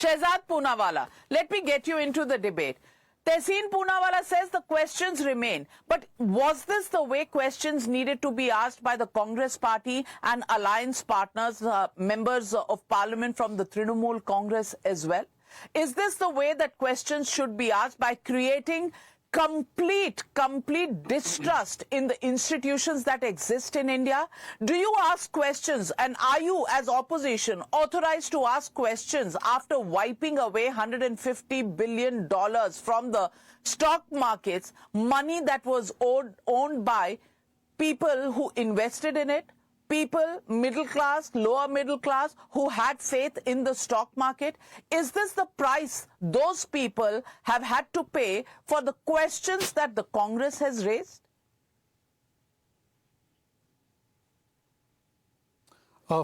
Shehzad Poonawalla, let me get you into the debate. Tehseen Poonawalla says the questions remain. But was this the way questions needed to be asked by the Congress party and alliance partners, members of parliament from the Trinamool Congress as well? Is this the way that questions should be asked, by creating complete distrust in the institutions that exist in India? Do you ask questions, and are you as opposition authorized to ask questions after wiping away $150 billion from the stock markets, money that was owned by people who invested in it? People, middle class, lower middle class, who had faith in the stock market? Is this the price those people have had to pay for the questions that the Congress has raised?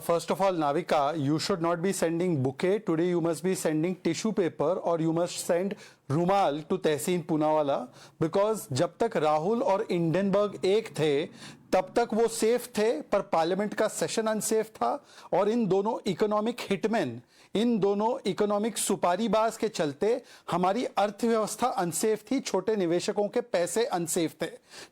First of all, Navika, you should not be sending bouquet. Today you must be sending tissue paper, or you must send रुमाल to Tehseen Poonawalla, because जब तक राहुल और इंडेनबर्ग एक थे तब तक वो safe थे, पर पार्लियामेंट का सेशन अनसेफ था। और इन दोनों इकोनॉमिक हिटमैन, इन दोनों इकोनॉमिक सुपारीबाज के चलते हमारी अर्थव्यवस्था अनसेफ थी, छोटे निवेशकों के पैसे अनसेफ थे।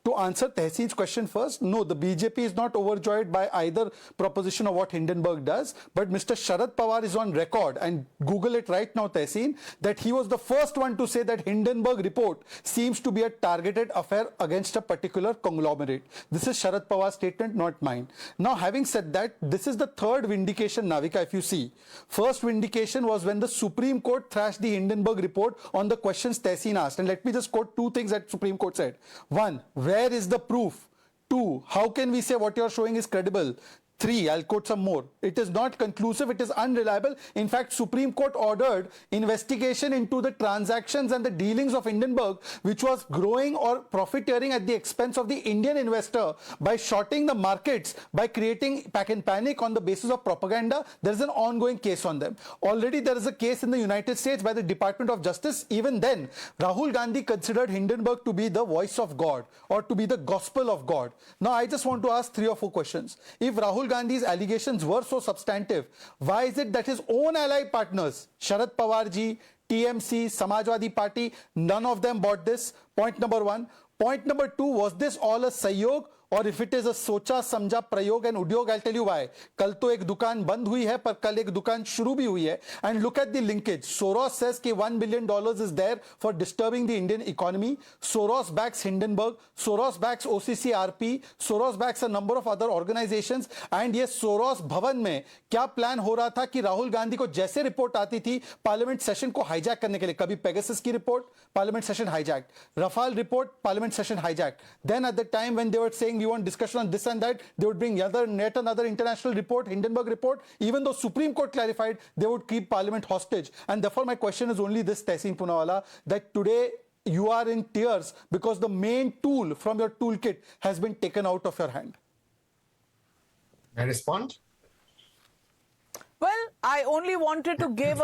To answer Tehseen's question first, no, the BJP is not overjoyed by either proposition of what Hindenburg does, but Mr. Sharad Pawar is on record, and Google it right now, Tehseen, that he was the first one to say that Hindenburg report seems to be a targeted affair against a particular conglomerate. This is Sharad Pawar's statement, not mine. Now, having said that, this is the third vindication, Navika, if you see. First vindication was when the Supreme Court thrashed the Hindenburg report on the questions Tehseen asked. And let me just quote two things that Supreme Court said. One, where is the proof? Two, how can we say what you're showing is credible? Three, I'll quote some more. It is not conclusive, it is unreliable. In fact, Supreme Court ordered investigation into the transactions and the dealings of Hindenburg, which was growing or profiteering at the expense of the Indian investor by shorting the markets, by creating panic on the basis of propaganda. There is an ongoing case on them. Already there is a case in the United States by the Department of Justice. Even then, Rahul Gandhi considered Hindenburg to be the voice of God, or to be the gospel of God. Now, I just want to ask 3 or 4 questions. If Rahul Gandhi's allegations were so substantive, why is it that his own ally partners, Sharad Pawar ji, TMC, Samajwadi Party, none of them bought this? Point number 1. Point number 2, was this all a sahyog? और if it is a सोचा समझा प्रयोग and उद्योग, I'll tell you why. कल तो एक दुकान बंद हुई है, पर कल एक दुकान शुरू भी हुई है. And look at the linkage. Soros says कि $1 billion is there for disturbing the Indian economy. Soros backs Hindenburg. Soros backs OCCRP. Soros backs a number of other organizations. And ये Soros भवन में क्या प्लान हो रहा था कि राहुल गांधी को जैसे रिपोर्ट आती थी पार्लियामेंट सेशन को हाईजैक करने के लिए, कभी पेगासस की report, parliament session hijack, Rafale report, parliament session hijack. Then at the time when they were saying we want discussion on this and that, they would bring yet another international report, Hindenburg report. Even though Supreme Court clarified, they would keep Parliament hostage. And therefore, my question is only this, Tehseen Poonawalla, that today you are in tears because the main tool from your toolkit has been taken out of your hand. May I respond? Well, I only wanted to give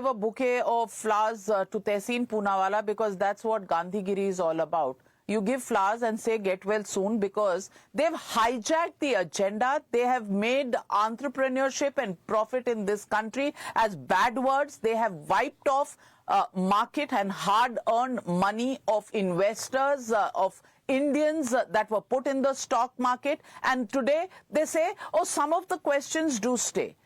a bouquet of flowers to Tehseen Poonawalla, because that's what Gandhigiri is all about. You give flowers and say get well soon, because they've hijacked the agenda. They have made entrepreneurship and profit in this country as bad words. They have wiped off market and hard-earned money of investors, of Indians that were put in the stock market. And today they say, oh, some of the questions do stay.